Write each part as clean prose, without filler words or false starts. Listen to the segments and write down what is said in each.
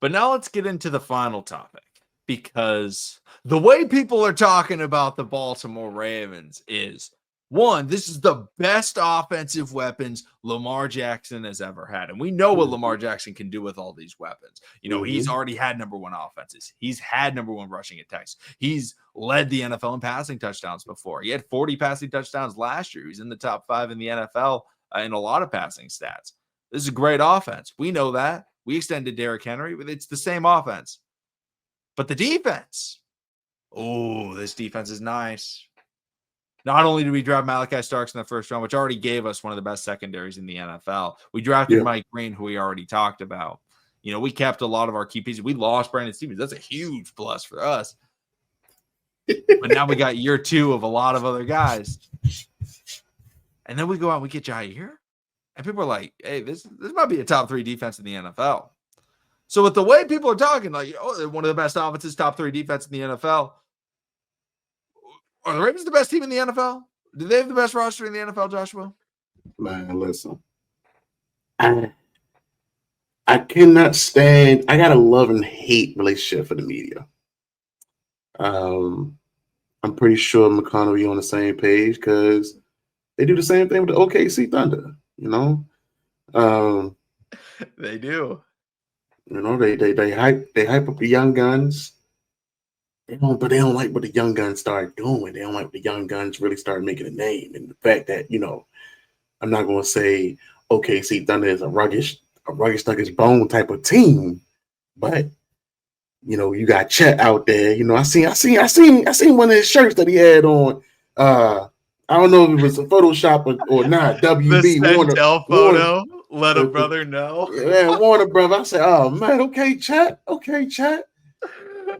But now let's get into the final topic, because the way people are talking about the Baltimore Ravens is, one, this is the best offensive weapons Lamar Jackson has ever had. And we know what Lamar Jackson can do with all these weapons. He's already had number one offenses. He's had number one rushing attacks. He's led the NFL in passing touchdowns before. He had 40 passing touchdowns last year. He's in the top 5 in the NFL in a lot of passing stats. This is a great offense. We know that. We extended Derrick Henry, but it's the same offense. But the defense, this defense is nice. Not only did we draft Malachi Starks in the first round, which already gave us one of the best secondaries in the NFL, we drafted Mike Green, who we already talked about. We kept a lot of our key pieces. We lost Brandon Stevens. That's a huge plus for us. But now we got year 2 of a lot of other guys. And then we go out and we get Jair. And people are like, hey, this might be a top 3 defense in the NFL. So with the way people are talking, like, they're one of the best offenses, top 3 defense in the NFL. Are the Ravens the best team in the NFL? Do they have the best roster in the NFL, Joshua? Man, listen. I cannot stand. I got a love and hate relationship for the media. I'm pretty sure McConnell on the same page because they do the same thing with the OKC Thunder. They do. They hype up the young guns. But they don't like what the young guns start doing. They don't like what the young guns really start making a name. And the fact that, I'm not going to say OKC Thunder is a rugged stuck his bone type of team, but you got Chet out there. I seen one of his shirts that he had on. I don't know if it was a Photoshop or not. WB Warner photo. Let a brother know. Yeah, Warner brother. I said, oh man, okay, Chet.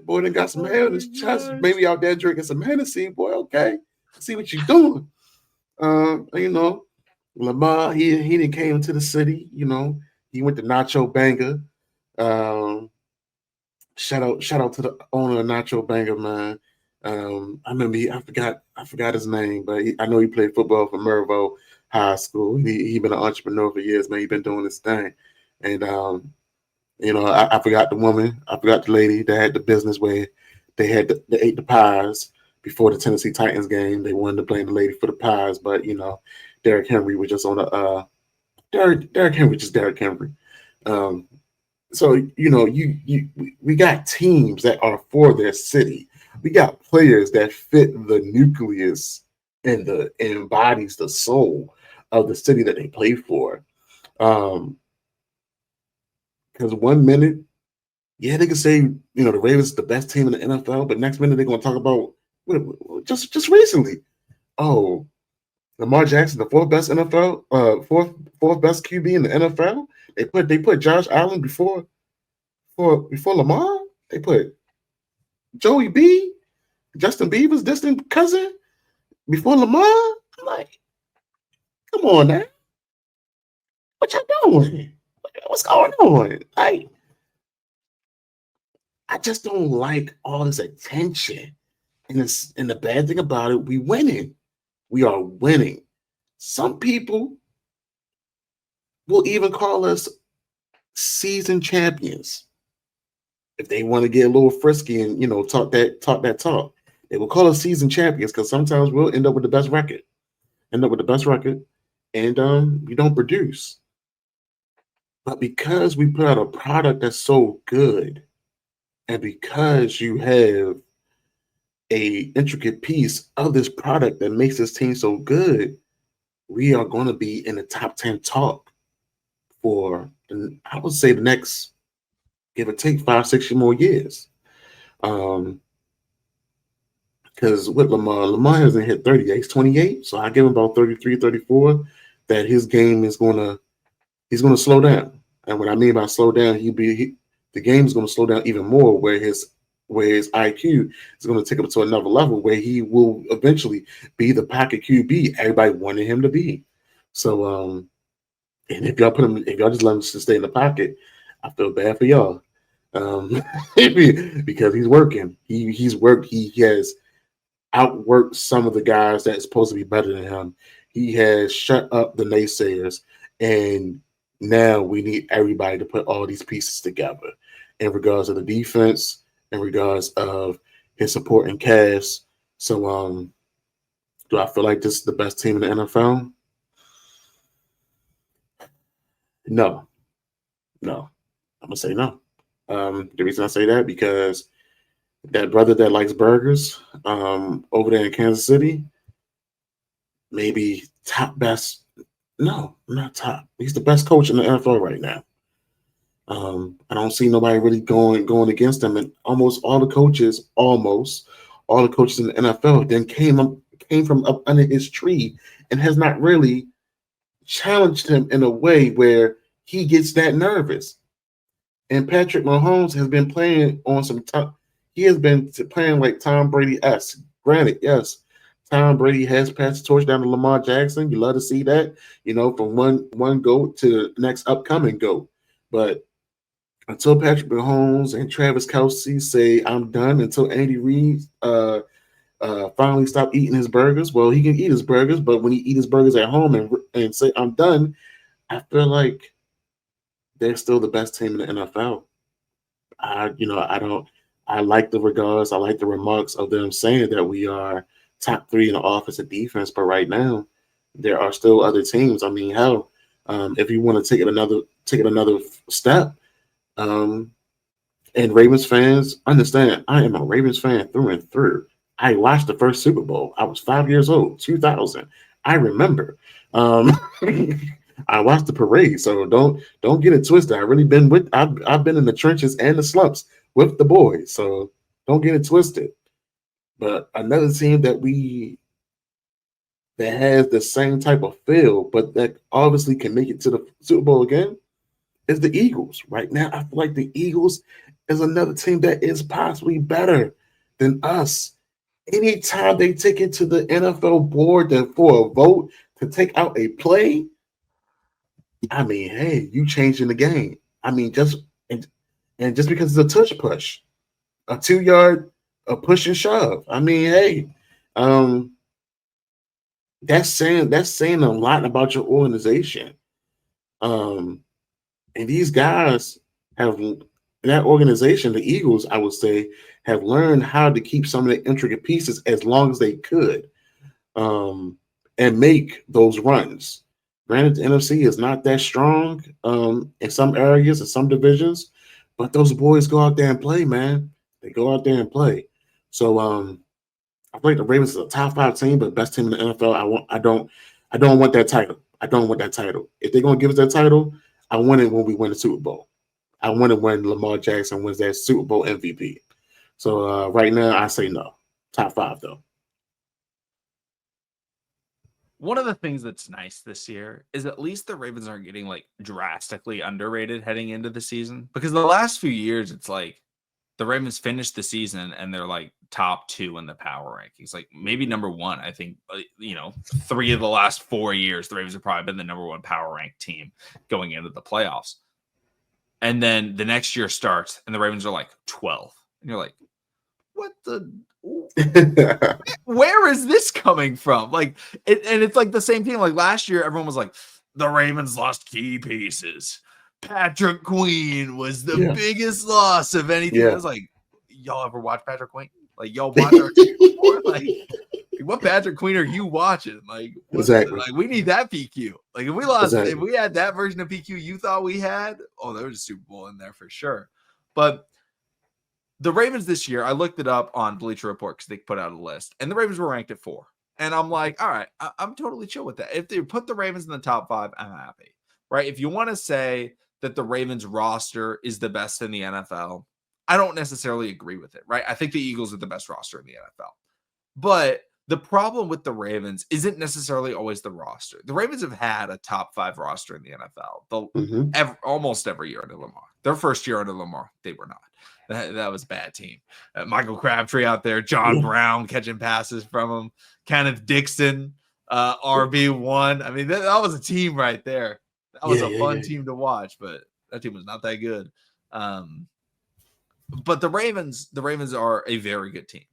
Boy, then got some hair in his chest. Maybe out there drinking some Hennessy. Boy, okay. See what you're doing. Lamar, he didn't came to the city. He went to Nacho Banger. Shout out to the owner of Nacho Banger, man. I remember I forgot his name, but I know he played football for Mervo High School. He been an entrepreneur for years, man. He been doing his thing, and I forgot the woman. I forgot the lady that had the business where they ate the pies before the Tennessee Titans game. They wanted to blame the lady for the pies, but Derrick Henry was just on a Derrick Henry, just Derrick Henry. So we got teams that are for their city. We got players that fit the nucleus and embodies the soul of the city that they play for. Because 1 minute, they can say, the Ravens are the best team in the NFL, but next minute they're going to talk about just recently. Oh, Lamar Jackson, the fourth best QB in the NFL. They put Josh Allen before Lamar. They put Joey B, Justin Bieber's distant cousin, before Lamar. I'm like, come on now, what y'all doing? What's going on? I just don't like all this attention. And the bad thing about it, we winning. We are winning. Some people will even call us season champions if they want to get a little frisky and talk that talk. They will call us season champions because sometimes we'll end up with the best record. And we don't produce. But because we put out a product that's so good, and because you have a intricate piece of this product that makes this team so good, we are going to be in the top 10 talk for, I would say, the next, give or take, 5-6 more years. Because with Lamar hasn't hit 30 yet. He's 28, so I give him about 33, 34, that his game is he's going to slow down. And what I mean by slow down, the game is going to slow down even more, where his IQ is going to take him to another level where he will eventually be the pocket QB everybody wanted him to be. So, and if y'all just let him stay in the pocket, I feel bad for y'all. Because he's working. He's worked. He has outworked some of the guys that's supposed to be better than him. He has shut up the naysayers, and now we need everybody to put all these pieces together. in regards to the defense, in regards of his supporting cast. So, do I feel like this is the best team in the NFL? No, no. I'm gonna say no. The reason I say that because that brother that likes burgers, over there in Kansas City, maybe top best. No, not top. He's the best coach in the NFL right now. I don't see nobody really going against him, and almost all the coaches, in the NFL, then came from up under his tree and has not really challenged him in a way where he gets that nervous. And Patrick Mahomes has been playing on some top. He has been playing like Tom Brady-esque. Granted, yes, Tom Brady has passed the torch down to Lamar Jackson. You love to see that, from one GOAT to the next upcoming GOAT. But until Patrick Mahomes and Travis Kelce say I'm done, until Andy Reid finally stop eating his burgers. Well, he can eat his burgers, but when he eat his burgers at home and say I'm done, I feel like they're still the best team in the NFL. I don't. I like the regards. I like the remarks of them saying that we are top three in the offense and defense. But right now, there are still other teams. I mean, hell, if you want to take it another step, um, and Ravens fans understand, I am a Ravens fan through and through. I watched the first Super Bowl. I was 5 years old, 2000. I remember. Um, I watched the parade, so don't get it twisted. I've been in the trenches and the slumps with the boys, so don't get it twisted. But another team that has the same type of feel, but that obviously can make it to the Super Bowl again, is the Eagles. Right now, I feel like the Eagles is another team that is possibly better than us. Anytime they take it to the NFL board for a vote to take out a play, I mean, hey, you changing the game. I mean, and just because it's a touch push, a 2 yard, a push and shove. I mean, hey, um, that's saying a lot about your organization. Um, and these guys have that organization, the Eagles, I would say, have learned how to keep some of the intricate pieces as long as they could, and make those runs. Granted, the NFC is not that strong in some areas, in some divisions, but those boys go out there and play, man. They go out there and play. So I feel like the Ravens is a top 5 team, but best team in the NFL. I don't want that title. I don't want that title. If they're gonna give us that title, I want it when we win the Super Bowl. I want it when Lamar Jackson wins that Super Bowl MVP. So right now, I say no. Top 5 though. One of the things that's nice this year is at least the Ravens aren't getting like drastically underrated heading into the season, because the last few years it's like the Ravens finished the season and they're like top 2 in the power rankings, like maybe number 1. I think 3 of the last 4 years the Ravens have probably been the number 1 power ranked team going into the playoffs. And then the next year starts and the Ravens are like 12, and you're like, what the where is this coming from? Like, and it's like the same thing. Like last year, everyone was like, the Ravens lost key pieces. Patrick Queen was the biggest loss of anything. Yeah. I was like, y'all ever watch Patrick Queen? Like, y'all watch our team before? Like, what Patrick Queen are you watching? Like, exactly. Like, we need that PQ. Like, if we had that version of PQ you thought we had, there was a Super Bowl in there for sure. But the Ravens this year, I looked it up on Bleacher Report because they put out a list, and the Ravens were ranked at 4. And I'm like, all right, I'm totally chill with that. If they put the Ravens in the top 5, I'm happy, right? If you want to say that the Ravens roster is the best in the NFL, I don't necessarily agree with it, right? I think the Eagles are the best roster in the NFL. But the problem with the Ravens isn't necessarily always the roster. The Ravens have had a top 5 roster in the NFL almost every year under Lamar. Their first year under Lamar, they were not. That was a bad team. Michael Crabtree out there, John Brown catching passes from him, Kenneth Dixon, RB1. I mean, that was a team right there. That was a fun team to watch, but that team was not that good. But the Ravens are a very good team.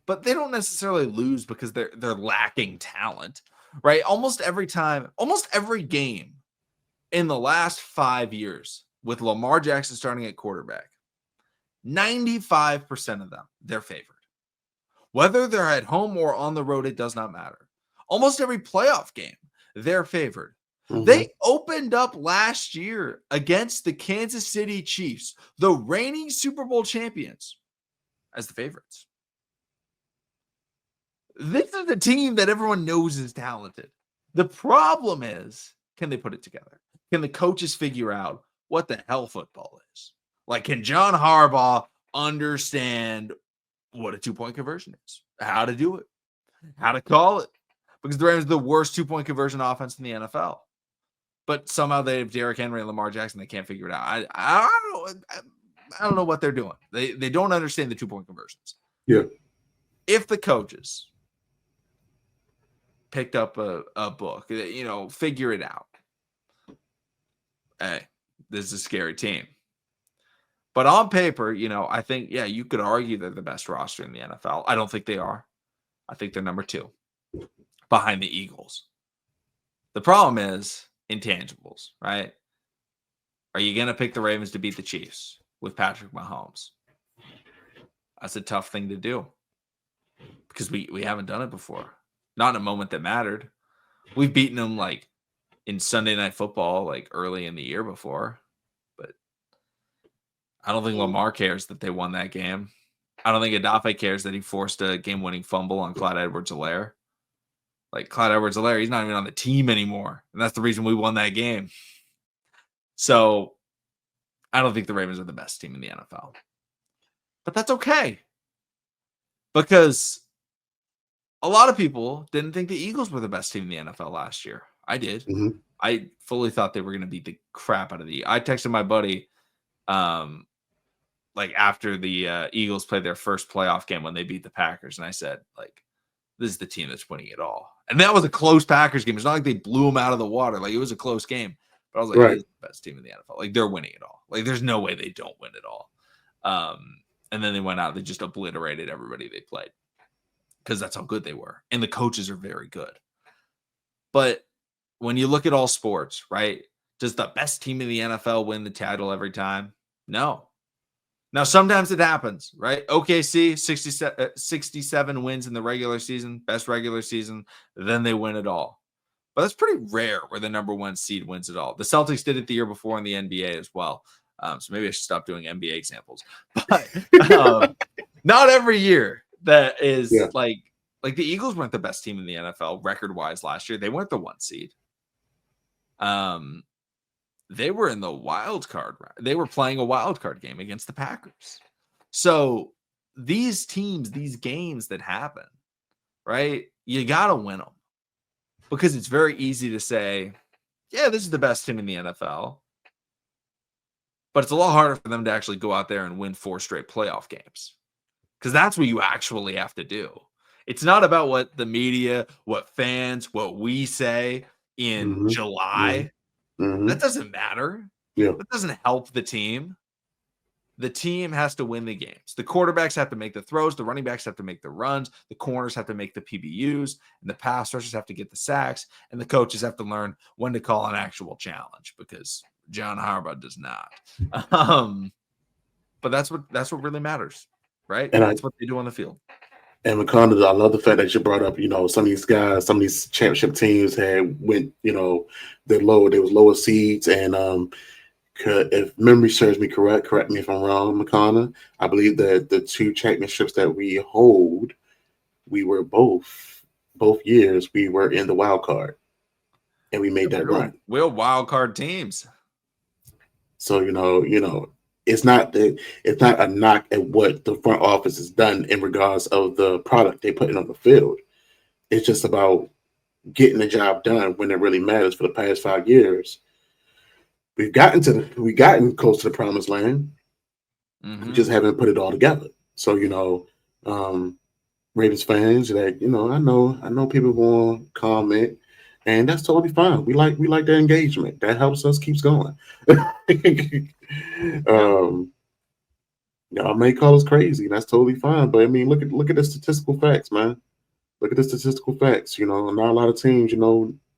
But they don't necessarily lose because they're lacking talent, right? Almost every game in the last 5 years, with Lamar Jackson starting at quarterback, 95% of them, they're favored. Whether they're at home or on the road, it does not matter. Almost every playoff game, they're favored. Mhm. They opened up last year against the Kansas City Chiefs, the reigning Super Bowl champions, as the favorites. This is a team that everyone knows is talented. The problem is, can they put it together? Can the coaches figure out what the hell football is? Like, can John Harbaugh understand what a 2-point conversion is? How to do it? How to call it? Because the Rams are the worst 2-point conversion offense in the NFL. But somehow they have Derrick Henry and Lamar Jackson. They can't figure it out. I don't know what they're doing. They don't understand the 2-point conversions. Yeah. If the coaches picked up a book, figure it out. Hey, this is a scary team. But on paper, I think, you could argue they're the best roster in the NFL. I don't think they are. I think they're number 2 behind the Eagles. The problem is intangibles, right? Are you going to pick the Ravens to beat the Chiefs with Patrick Mahomes? That's a tough thing to do because we haven't done it before. Not in a moment that mattered. We've beaten them like in Sunday Night Football, like early in the year before, but I don't think Lamar cares that they won that game. I don't think Adafe cares that he forced a game-winning fumble on Clyde Edwards-Helaire. Like, Clyde Edwards-Helaire, he's not even on the team anymore, and that's the reason we won that game. So I don't think the Ravens are the best team in the NFL. But that's okay. Because a lot of people didn't think the Eagles were the best team in the NFL last year. I did. Mm-hmm. I fully thought they were going to beat the crap out of I texted my buddy like after the Eagles played their first playoff game when they beat the Packers, and I said, like, this is the team that's winning it all. And that was a close Packers game. It's not like they blew them out of the water. Like, it was a close game. But I was like, right. This is the best team in the NFL. Like, they're winning it all. Like, there's no way they don't win it all. And then they went out. They just obliterated everybody they played because that's how good they were. And the coaches are very good. But when you look at all sports, right, does the best team in the NFL win the title every time? No. Now, sometimes it happens, right? OKC, 67 wins in the regular season, best regular season, then they win it all. But that's pretty rare where the number 1 seed wins it all. The Celtics did it the year before in the NBA as well. So maybe I should stop doing NBA examples. But not every year that is like the Eagles weren't the best team in the NFL record-wise last year. They weren't the 1 seed. They were in the wild card. They were playing a wild card game against the Packers. So these teams, these games that happen, right? You got to win them because it's very easy to say, yeah, this is the best team in the NFL. But it's a lot harder for them to actually go out there and win 4 straight playoff games because that's what you actually have to do. It's not about what the media, what fans, what we say in July. Mm-hmm. That doesn't matter. Yeah. That doesn't help the team. The team has to win the games. The quarterbacks have to make the throws. The running backs have to make the runs. The corners have to make the PBUs. And the pass rushers have to get the sacks. And the coaches have to learn when to call an actual challenge because John Harbaugh does not. But that's what really matters, right? And that's what they do on the field. And McConnell, I love the fact that you brought up, some of these guys, some of these championship teams had went, there was lower seeds. And if memory serves me correct me if I'm wrong, McConnell, I believe that the 2 championships that we hold, we were both years, we were in the wild card. And we made that run. We're wild card teams. So, it's not a knock at what the front office has done in regards of the product they put in on the field. It's just about getting the job done when it really matters. For the past 5 years, we've gotten close to the promised land. Mm-hmm. We just haven't put it all together. So, Ravens fans, that I know people want to comment, and that's totally fine. We like the engagement. That helps us keeps going. Y'all may call us crazy. That's totally fine. But I mean, look at the statistical facts, man. Look at the statistical facts. Not a lot of teams,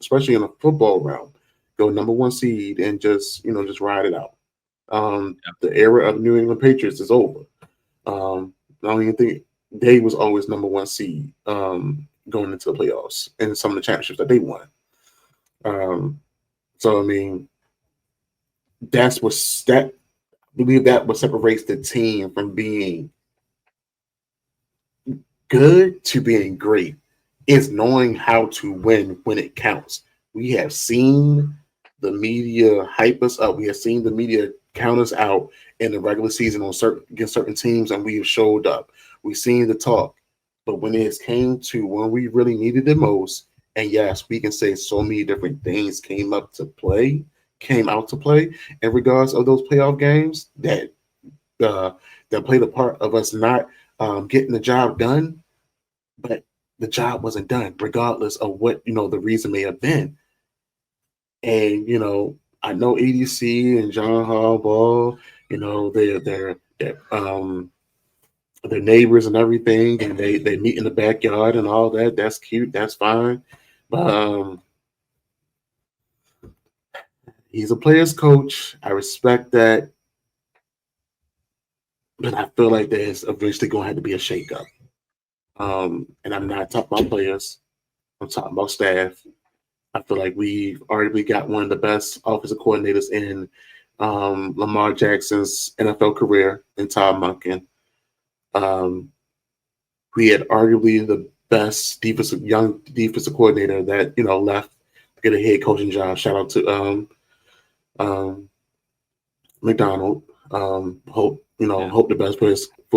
especially in a football round, go number 1 seed and just ride it out. The era of New England Patriots is over. I don't even think they was always number one seed going into the playoffs and some of the championships that they won. So I mean, that's I believe that what separates the team from being good to being great is knowing how to win when it counts. We have seen the media hype us up. We have seen the media count us out in the regular season against certain teams, and we have showed up. We've seen the talk, but when it came to when we really needed it most, and yes, we can say so many different things came out to play in regards of those playoff games that played a part of us not getting the job done, but the job wasn't done, regardless of what the reason may have been. And I know EDC and John Harbaugh, they're neighbors and everything, and they meet in the backyard and all that. That's cute. That's fine. But he's a player's coach. I respect that. But I feel like there's eventually going to have to be a shakeup. And I'm not talking about players. I'm talking about staff. I feel like we've already got one of the best offensive coordinators in Lamar Jackson's NFL career in Todd Monken. We had arguably the best young defensive coordinator that left to get a head coaching job. Shout out to McDonald. Hope the best for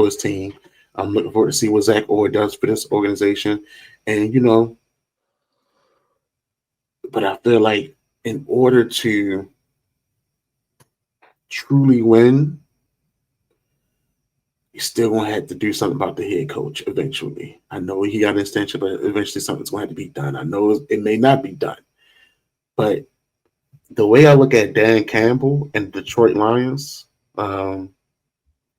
his team. I'm looking forward to see what Zach Orr does for this organization, and but I feel like in order to truly win, you're still going to have to do something about the head coach eventually. I know he got an extension, but eventually something's going to have to be done. I know it may not be done, but the way I look at Dan Campbell and Detroit Lions and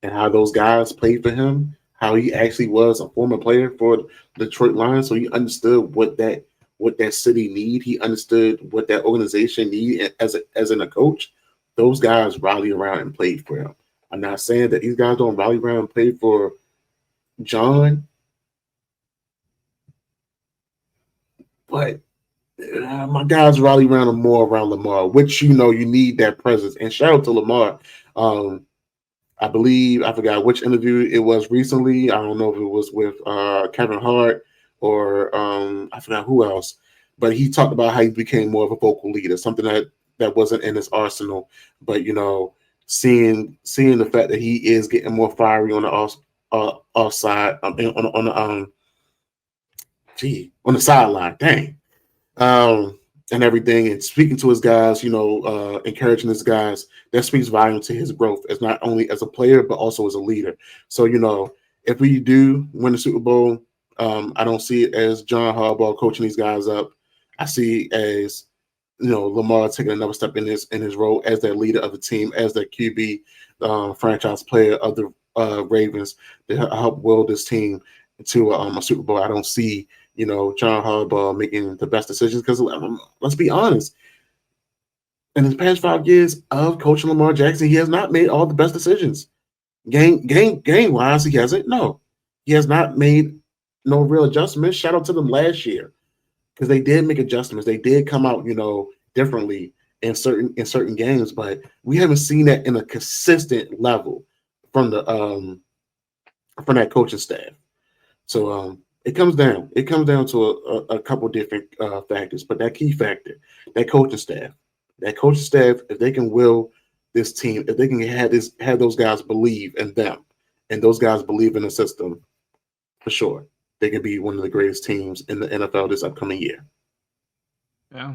how those guys played for him, how he actually was a former player for the Detroit Lions, so he understood what that city need. He understood what that organization need as a coach. Those guys rally around and played for him. I'm not saying that these guys don't rally around and play for John, but my guys rally around and more around Lamar, which you need that presence. And shout out to Lamar. I believe I forgot which interview it was recently. I don't know if it was with Kevin Hart or I forgot who else, but he talked about how he became more of a vocal leader, something that wasn't in his arsenal. But seeing the fact that he is getting more fiery on the offside, on the sideline, dang, and everything, and speaking to his guys, encouraging his guys, that speaks volume to his growth as not only as a player but also as a leader. So if we do win the Super Bowl, I don't see it as John Harbaugh coaching these guys up. I see it as Lamar taking another step in his role as their leader of the team, as their QB, franchise player of the Ravens, to help will this team to a Super Bowl. I don't see John Harbaugh making the best decisions because let's be honest, in his past 5 years of coaching Lamar Jackson, he has not made all the best decisions. Game wise, he hasn't. No, he has not made no real adjustments. Shout out to them last year, because they did make adjustments. They did come out, differently in certain games, but we haven't seen that in a consistent level from that coaching staff. So it comes down to a couple different factors, but that key factor, that coaching staff, if they can will this team, if they can have those guys believe in them, and those guys believe in the system, for sure, they can be one of the greatest teams in the NFL this upcoming year. Yeah,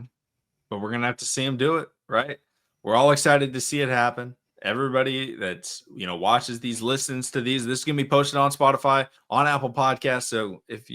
but we're gonna have to see them do it, right? We're all excited to see it happen. Everybody that's watches these, listens to these, this is gonna be posted on Spotify, on Apple Podcasts. So if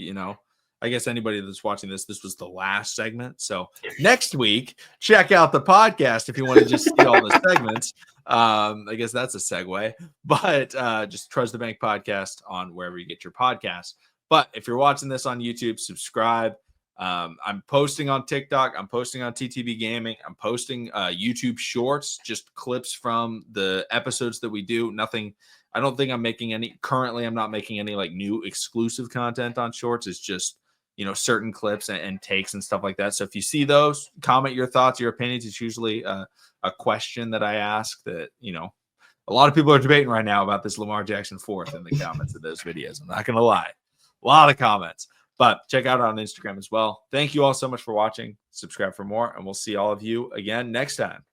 I guess anybody that's watching this was the last segment. So next week, check out the podcast if you want to just see all the segments. I guess that's a segue, but just Trust the Bank podcast on wherever you get your podcasts. But if you're watching this on YouTube, subscribe, I'm posting on TikTok. I'm posting on TTB Gaming. I'm posting YouTube shorts, just clips from the episodes that we do. Nothing. I don't think I'm making any. Currently, I'm not making any like new exclusive content on shorts. It's just certain clips and takes and stuff like that. So if you see those, comment your thoughts, your opinions. It's usually a question that I ask that a lot of people are debating right now about this Lamar Jackson fourth in the comments of those videos. I'm not gonna lie, a lot of comments. But check out on Instagram as well. Thank you all so much for watching. Subscribe for more, and we'll see all of you again next time.